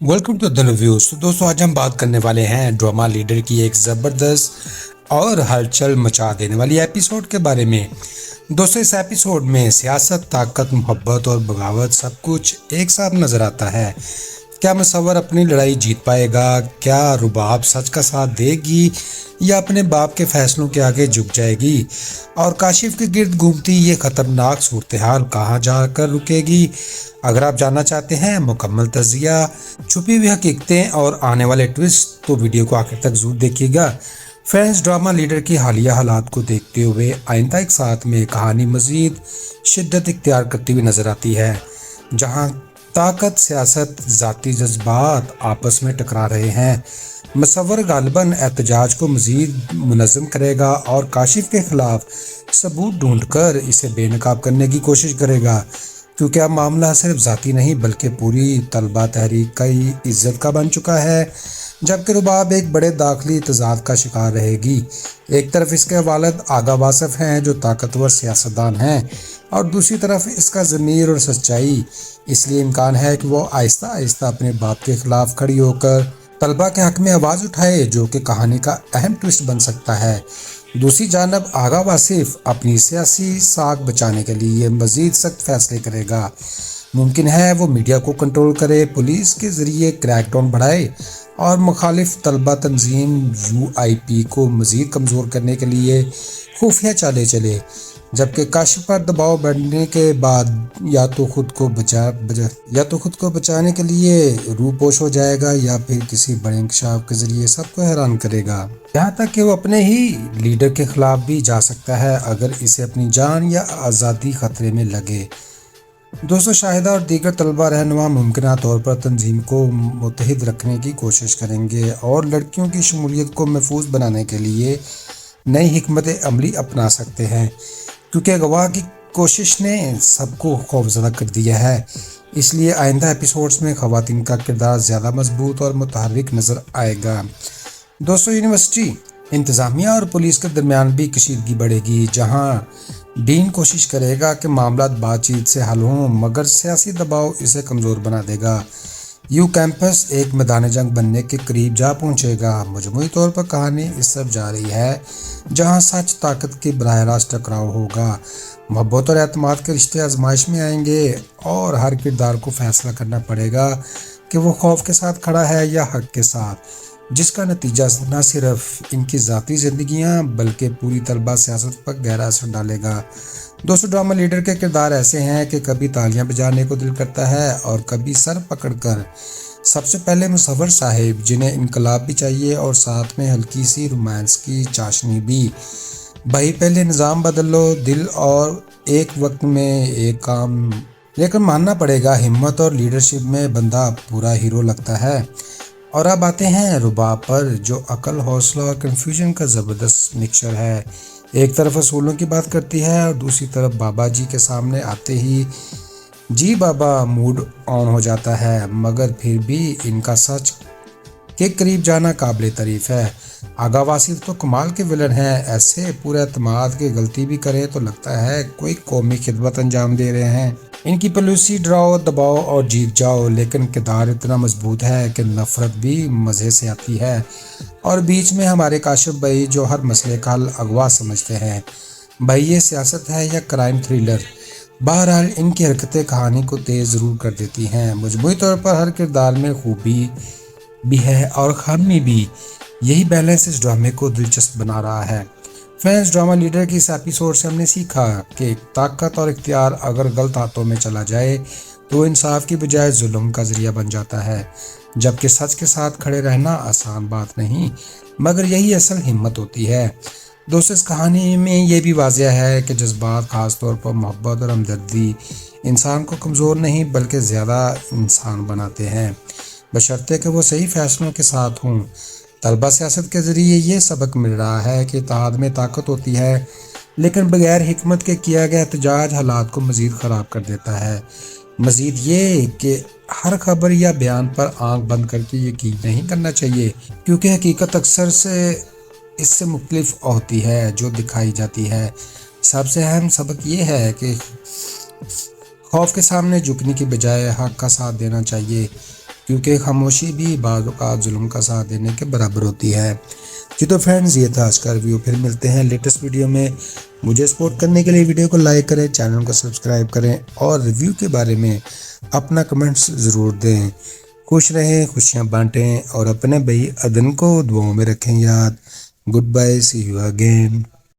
Welcome to the reviews. तो दोस्तों आज हम बात करने वाले हैं ड्रामा लीडर की एक ज़बरदस्त और हलचल मचा देने वाली एपिसोड के बारे में। दोस्तों इस एपिसोड में सियासत, ताकत, मोहब्बत और बगावत सब कुछ एक साथ नजर आता है। क्या मुसव्वर अपनी लड़ाई जीत पाएगा? क्या रुबाब सच का साथ देगी या अपने बाप के फैसलों के आगे झुक जाएगी? और काशिफ के गिर्द घूमती ये खतरनाक सूरत हाल कहाँ जाकर रुकेगी? अगर आप जानना चाहते हैं मुकम्मल तज़किया, छुपी हुई हकीकतें और आने वाले ट्विस्ट, तो वीडियो को आखिर तक जरूर देखिएगा। फ्रेंड्स, ड्रामा लीडर की हालिया हालात को देखते हुए आइंदा एक साथ में कहानी मज़ीद शिद्दत इख्तियार करती हुई नजर आती है, जहां ताकत, सियासत, ज़ाती जज्बात आपस में टकरा रहे हैं। मुसव्वर गालिबन एहतजाज को मज़ीद मुनज़्ज़म करेगा और काशिफ के खिलाफ सबूत ढूंढकर इसे बेनकाब करने की कोशिश करेगा, क्योंकि अब मामला सिर्फ ज़ाती नहीं बल्कि पूरी तलबा तहरीक का ही इज्जत का बन चुका है। जबकि रुबाब एक बड़े दाखिली तजाद का शिकार रहेगी। एक तरफ इसके वालिद आगा वासिफ हैं जो ताकतवर सियासतदान हैं, और दूसरी तरफ इसका ज़मीर और सच्चाई। इसलिए इम्कान है कि वो आहिस्ता आहिस्ता अपने बाप के खिलाफ खड़ी होकर तलबा के हक में आवाज़ उठाए, जो कि कहानी का अहम ट्विस्ट बन सकता है। दूसरी जानब आगा वासिफ अपनी सियासी साख बचाने के लिए मज़ीद सख्त फैसले करेगा। मुमकिन है वो मीडिया को कंट्रोल करे, पुलिस के ज़रिए क्रैकडाउन बढ़ाए और मुखालिफ तलबा तंजीम UIP को मज़ीद कमज़ोर करने के लिए खुफिया चालें चले। जबकि काशिफ पर दबाव बढ़ने के बाद या तो खुद को बचाने के लिए रूपोश हो जाएगा या फिर किसी बड़े इंकशाफ के ज़रिए सबको हैरान करेगा। यहाँ तक कि वो अपने ही लीडर के खिलाफ भी जा सकता है अगर इसे अपनी जान या आज़ादी खतरे में लगे। दोस्तों, शाहिदा और दीगर तलबा रहनुमा मुमकिन तौर पर तंजीम को मुत्तहिद रखने की कोशिश करेंगे और लड़कियों की शमूलियत को महफूज बनाने के लिए नई हिकमत अमली अपना सकते हैं, क्योंकि गवाह की कोशिश ने सबको खौफजदा कर दिया है। इसलिए आइंदा एपिसोड्स में ख़वातीन का किरदार ज़्यादा मजबूत और मुतहर्रिक नज़र आएगा। दोस्तों, यूनिवर्सिटी इंतज़ामिया और पुलिस के दरमियान भी कशीदगी बढ़ेगी, जहां डीन कोशिश करेगा कि मामला बातचीत से हल हों, मगर सियासी दबाव इसे कमज़ोर बना देगा। यू कैंपस एक मैदान जंग बनने के करीब जा पहुंचेगा। मजमूई तौर पर कहानी इस तरफ जा रही है जहां सच ताकत के बराह रास्त टकराव होगा। मोहब्बत और एतमाद के रिश्ते आजमाइश में आएंगे और हर किरदार को फैसला करना पड़ेगा कि वो खौफ के साथ खड़ा है या हक के साथ, जिसका नतीजा न सिर्फ इनकी ज़ाती ज़िंदगियाँ बल्कि पूरी तलबा सियासत पर गहरा असर डालेगा। दोस्तों, ड्रामा लीडर के किरदार ऐसे हैं कि कभी तालियां बजाने को दिल करता है और कभी सर पकड़कर। सबसे पहले मुसव्वर साहिब, जिन्हें इनकलाब भी चाहिए और साथ में हल्की सी रोमांस की चाशनी भी। भाई पहले निज़ाम बदल लो, दिल और एक वक्त में एक काम। लेकिन मानना पड़ेगा, हिम्मत और लीडरशिप में बंदा पूरा हीरो लगता है। और अब आते हैं रुबाब पर, जो अकल, हौसला और कन्फ्यूजन का ज़बरदस्त मिक्सचर है। एक तरफ असूलों की बात करती है और दूसरी तरफ बाबा जी के सामने आते ही जी बाबा मूड ऑन हो जाता है, मगर फिर भी इनका सच के करीब जाना काबिल तारीफ है। आगा वासिफ तो कमाल के विलन हैं, ऐसे पूरे एतमाद की गलती भी करें तो लगता है कोई कौमी खिदमत अंजाम दे रहे हैं। इनकी पॉलिसी डराओ, दबाओ और जीत जाओ, लेकिन किरदार इतना मजबूत है कि नफरत भी मज़े से आती है। और बीच में हमारे काशिफ भाई, जो हर मसले का हल अगवा समझते हैं। भाई ये सियासत है या क्राइम थ्रिलर, बहरहाल इनकी हरकतें कहानी को तेज़ ज़रूर कर देती हैं। मजमूई तौर पर हर किरदार में खूबी भी है और खामी भी। यही बैलेंस इस ड्रामे को दिलचस्प बना रहा है। फ्रेंड्स, ड्रामा लीडर की इस एपिसोड से हमने सीखा कि ताकत और इख्तियार अगर गलत हाथों में चला जाए तो इंसाफ की बजाय जुल्म का जरिया बन जाता है। जबकि सच के साथ खड़े रहना आसान बात नहीं, मगर यही असल हिम्मत होती है। दोस्तों, इस कहानी में ये भी वाज़ेह है कि जज्बात, ख़ास तौर पर मोहब्बत और हमदर्दी, इंसान को कमज़ोर नहीं बल्कि ज़्यादा इंसान बनाते हैं, बशर्ते कि वो सही फैसलों के साथ हों। तलबा सियासत के ज़रिए ये सबक मिल रहा है कि इत्तेहाद में ताकत होती है, लेकिन बगैर हिकमत के किया गया एहतजाज हालात को मज़ीद ख़राब कर देता है। मज़ीद ये कि हर खबर या बयान पर आंख बंद करके यकीन नहीं करना चाहिए, क्योंकि हकीकत अक्सर से इससे मुख्तलिफ होती है जो दिखाई जाती है। सबसे अहम सबक ये है कि खौफ के सामने झुकने की बजाय हक का साथ देना चाहिए, کیونکہ خاموشی بھی بعض اوقات ظلم کا ساتھ دینے کے برابر ہوتی ہے۔ جی تو فرینڈز، یہ تھا آج کا ریویو، پھر ملتے ہیں لیٹسٹ ویڈیو میں۔ مجھے سپورٹ کرنے کے لیے ویڈیو کو لائک کریں، چینل کو سبسکرائب کریں اور ریویو کے بارے میں اپنا کمنٹس ضرور دیں۔ خوش رہیں، خوشیاں بانٹیں اور اپنے بھائی عدن کو دعاؤں میں رکھیں یاد۔ Good bye, see you again.